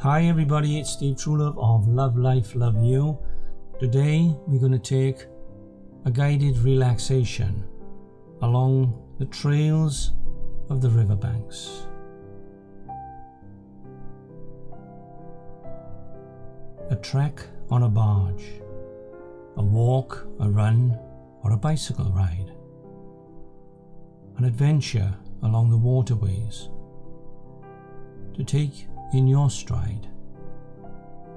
Hi everybody, it's Steve Truelove of Love Life, Love You. Today we're going to take a guided relaxation along the trails of the riverbanks. A trek on a barge, a walk, a run, or a bicycle ride. An adventure along the waterways to take in your stride.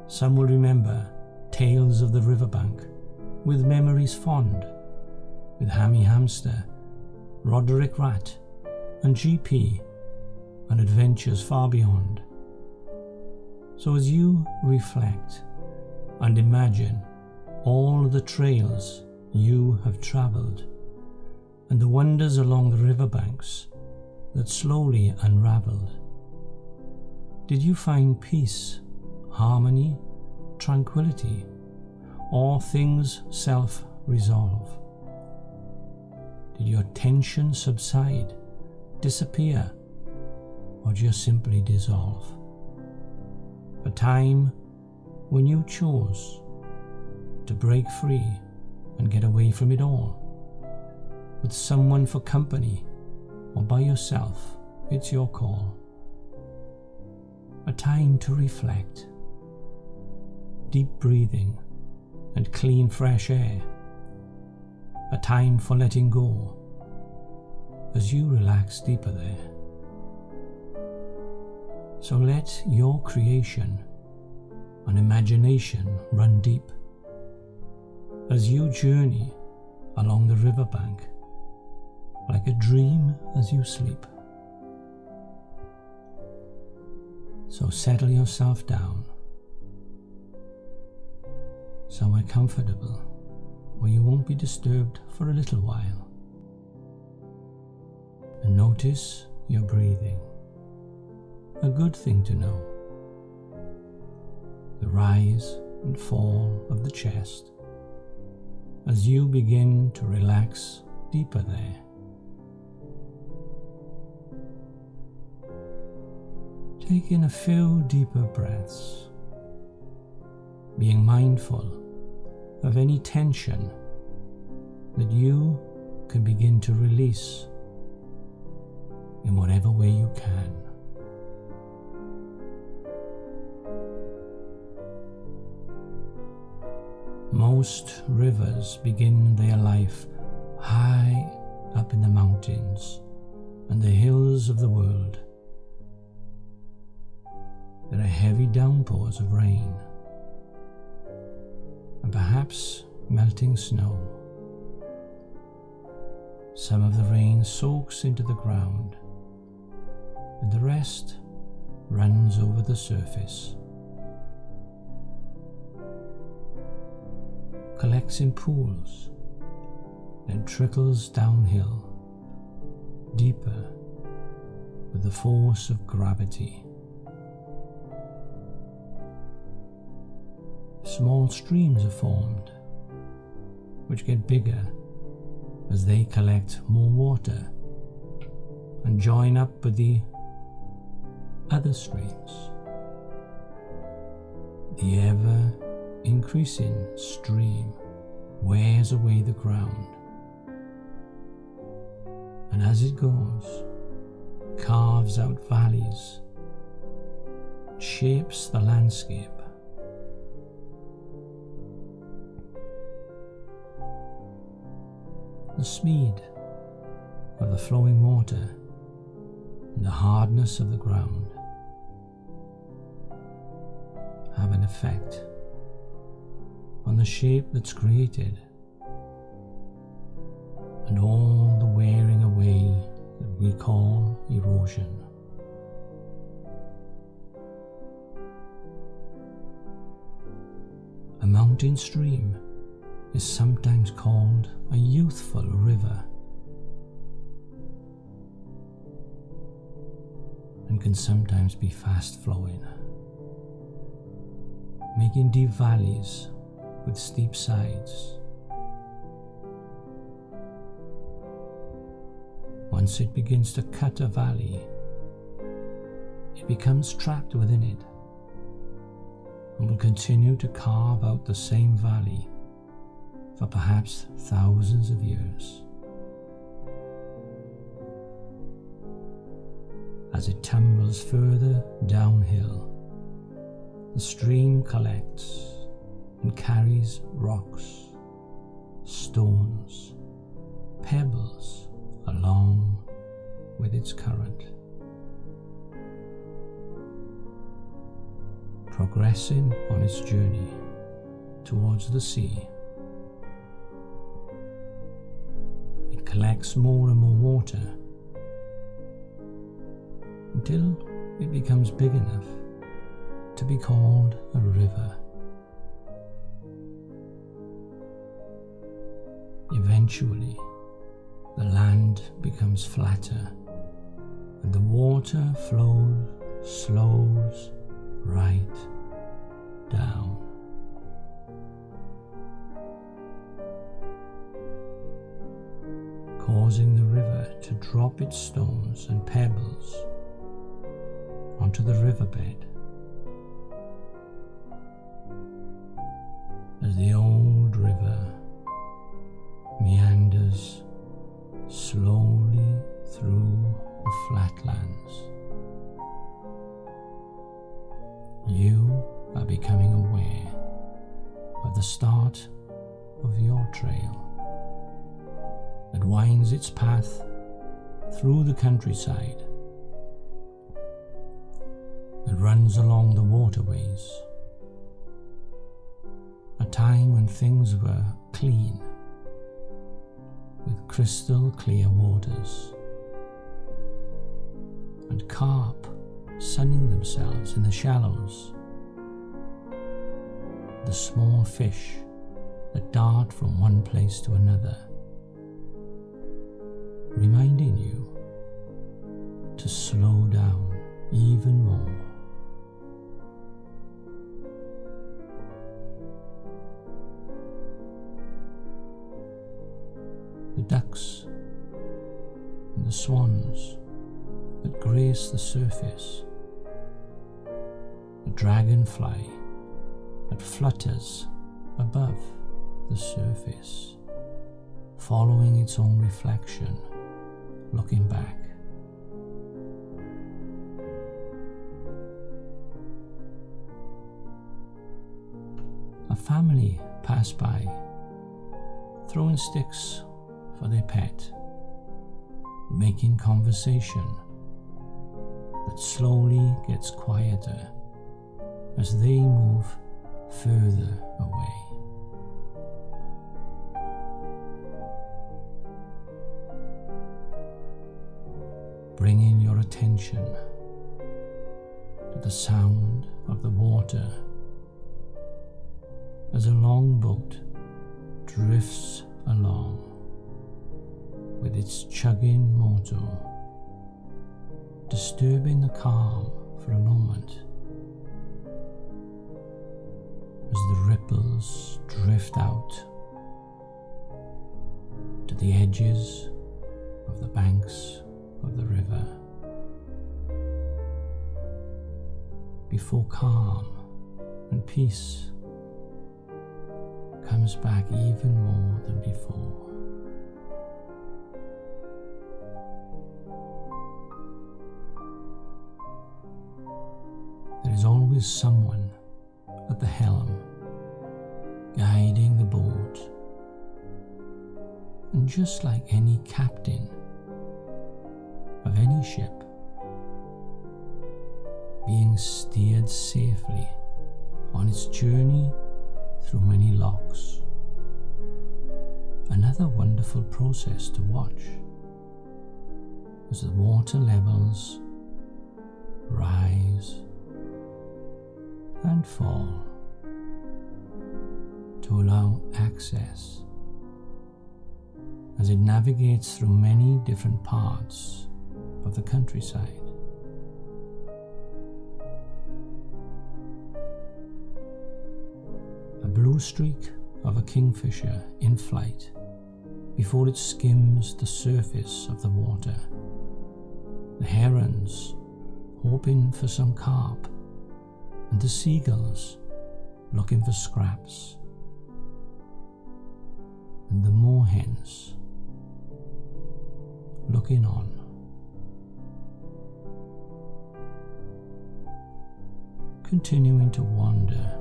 Some will remember tales of the riverbank with memories fond, with Hammy Hamster, Roderick Rat, and GP, and adventures far beyond. So as you reflect and imagine all the trails you have travelled and the wonders along the riverbanks that slowly unravelled, did you find peace, harmony, tranquility, or things self-resolve? Did your tension subside, disappear, or just simply dissolve? A time when you chose to break free and get away from it all, with someone for company or by yourself, it's your call. A time to reflect, deep breathing and clean fresh air. A time for letting go as you relax deeper there. So let your creation and imagination run deep as you journey along the riverbank like a dream as you sleep. So settle yourself down, somewhere comfortable where you won't be disturbed for a little while. And notice your breathing, a good thing to know. The rise and fall of the chest as you begin to relax deeper there. Take in a few deeper breaths, being mindful of any tension that you can begin to release in whatever way you can. Most rivers begin their life high up in the mountains and the hills of the world. There are heavy downpours of rain, and perhaps melting snow. Some of the rain soaks into the ground, and the rest runs over the surface, collects in pools, then trickles downhill, deeper with the force of gravity. Small streams are formed, which get bigger as they collect more water and join up with the other streams. The ever-increasing stream wears away the ground, and as it goes, carves out valleys, shapes the landscape. The speed of the flowing water and the hardness of the ground have an effect on the shape that's created and all the wearing away that we call erosion. A mountain stream is sometimes called a youthful river and can sometimes be fast flowing, making deep valleys with steep sides. Once it begins to cut a valley, it becomes trapped within it and will continue to carve out the same valley for perhaps thousands of years. As it tumbles further downhill, the stream collects and carries rocks, stones, pebbles along with its current. Progressing on its journey towards the sea, it collects more and more water until it becomes big enough to be called a river. Eventually, the land becomes flatter and the water slows right down. Causing the river to drop its stones and pebbles onto the riverbed. As the old river meanders slowly through the flatlands, you are becoming aware of the start of your trail that winds its path through the countryside, that runs along the waterways, a time when things were clean, with crystal clear waters, and carp sunning themselves in the shallows, the small fish that dart from one place to another, reminding you to slow down even more. The ducks and the swans that grace the surface, the dragonfly that flutters above the surface, following its own reflection, looking back. A family passed by, throwing sticks for their pet, making conversation that slowly gets quieter as they move further away. Bringing your attention to the sound of the water as a long boat drifts along with its chugging motor, disturbing the calm for a moment as the ripples drift out to the edges of the banks of the river, before calm and peace comes back even more than before. There is always someone at the helm, guiding the boat, and just like any captain of any ship, being steered safely on its journey through many locks. Another wonderful process to watch as the water levels rise and fall to allow access as it navigates through many different parts of the countryside. A blue streak of a kingfisher in flight before it skims the surface of the water. The herons hoping for some carp, and the seagulls looking for scraps, and the moorhens looking on. Continuing to wander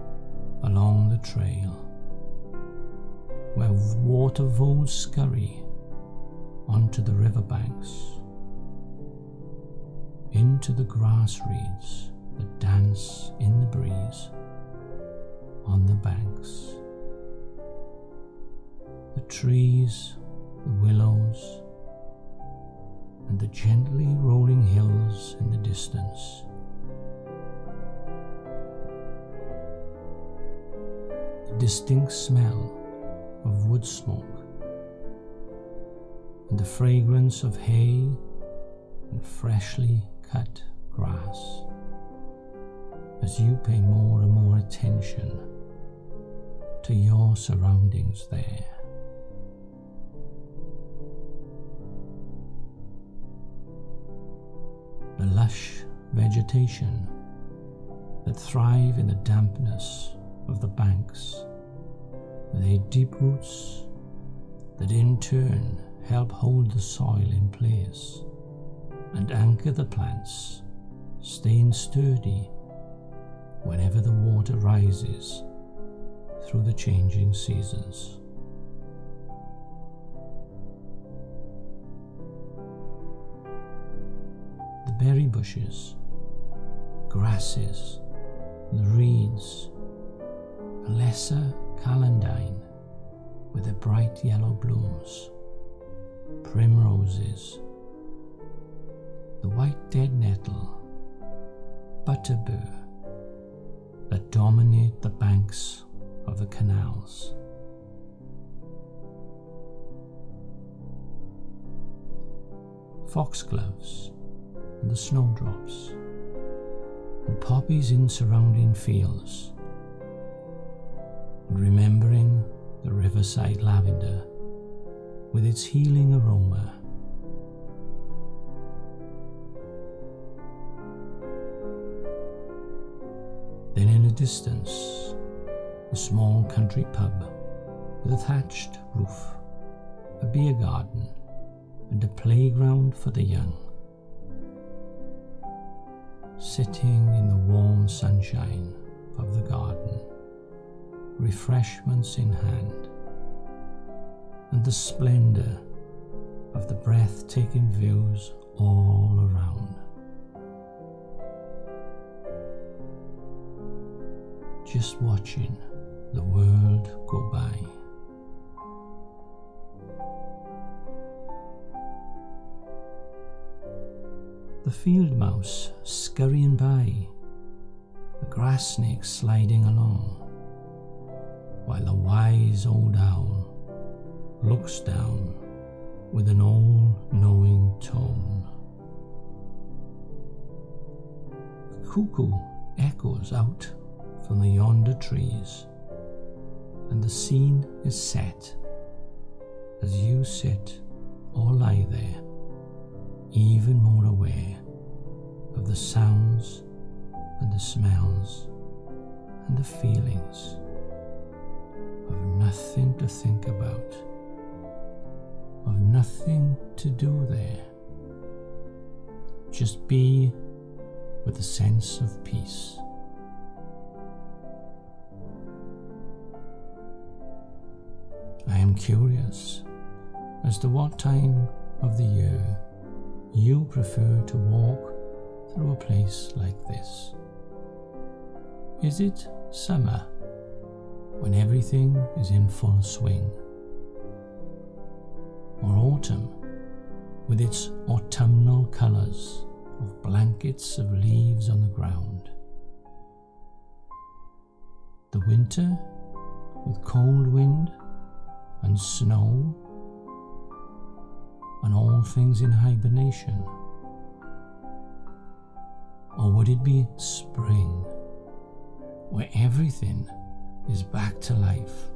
along the trail where water voles scurry onto the riverbanks, into the grass reeds that dance in the breeze on the banks. The trees, the willows, and the gently rolling hills in the distance. The distinct smell of wood smoke and the fragrance of hay and freshly cut grass as you pay more and more attention to your surroundings there. The lush vegetation that thrive in the dampness of the banks, with their deep roots that in turn help hold the soil in place and anchor the plants, staying sturdy whenever the water rises through the changing seasons. The berry bushes, grasses, the reeds, the lesser calendine with their bright yellow blooms, primroses, the white dead nettle, butterbur that dominate the banks of the canals. Foxgloves and the snowdrops, and poppies in surrounding fields, and remembering the riverside lavender with its healing aroma. Then in the distance, a small country pub with a thatched roof, a beer garden, and a playground for the young. Sitting in the warm sunshine of the garden, refreshments in hand, and the splendor of the breathtaking views all around. Just watching the world go by. The field mouse scurrying by, the grass snake sliding along, while the wise old owl looks down with an all-knowing tone. The cuckoo echoes out from the yonder trees, and the scene is set as you sit or lie there, even more aware of the sounds and the smells and the feelings of nothing to think about, of nothing to do there. Just be with a sense of peace. I am curious as to what time of the year you prefer to walk through a place like this. Is it summer, when everything is in full swing? Or autumn, with its autumnal colours of blankets of leaves on the ground? The winter, with cold wind and snow, and all things in hibernation? Or would it be spring, where everything is back to life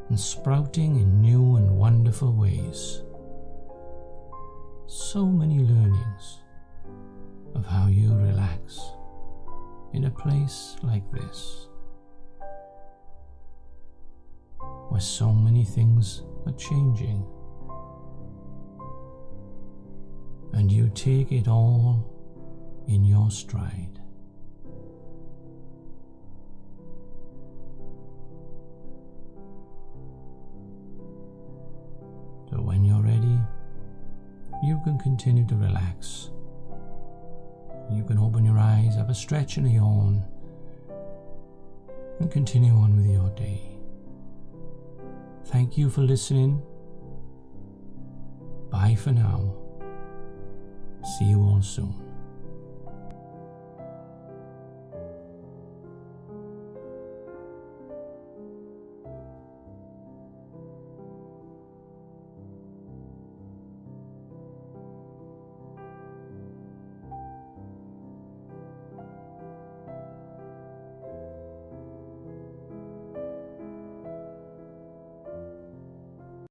and sprouting in new and wonderful ways? So many learnings of how you relax in a place like this. where so many things are changing, and you take it all in your stride. So when you're ready, you can continue to relax. You can open your eyes, have a stretch and a yawn, and continue on with your day. Thank you for listening. Bye for now. See you all soon.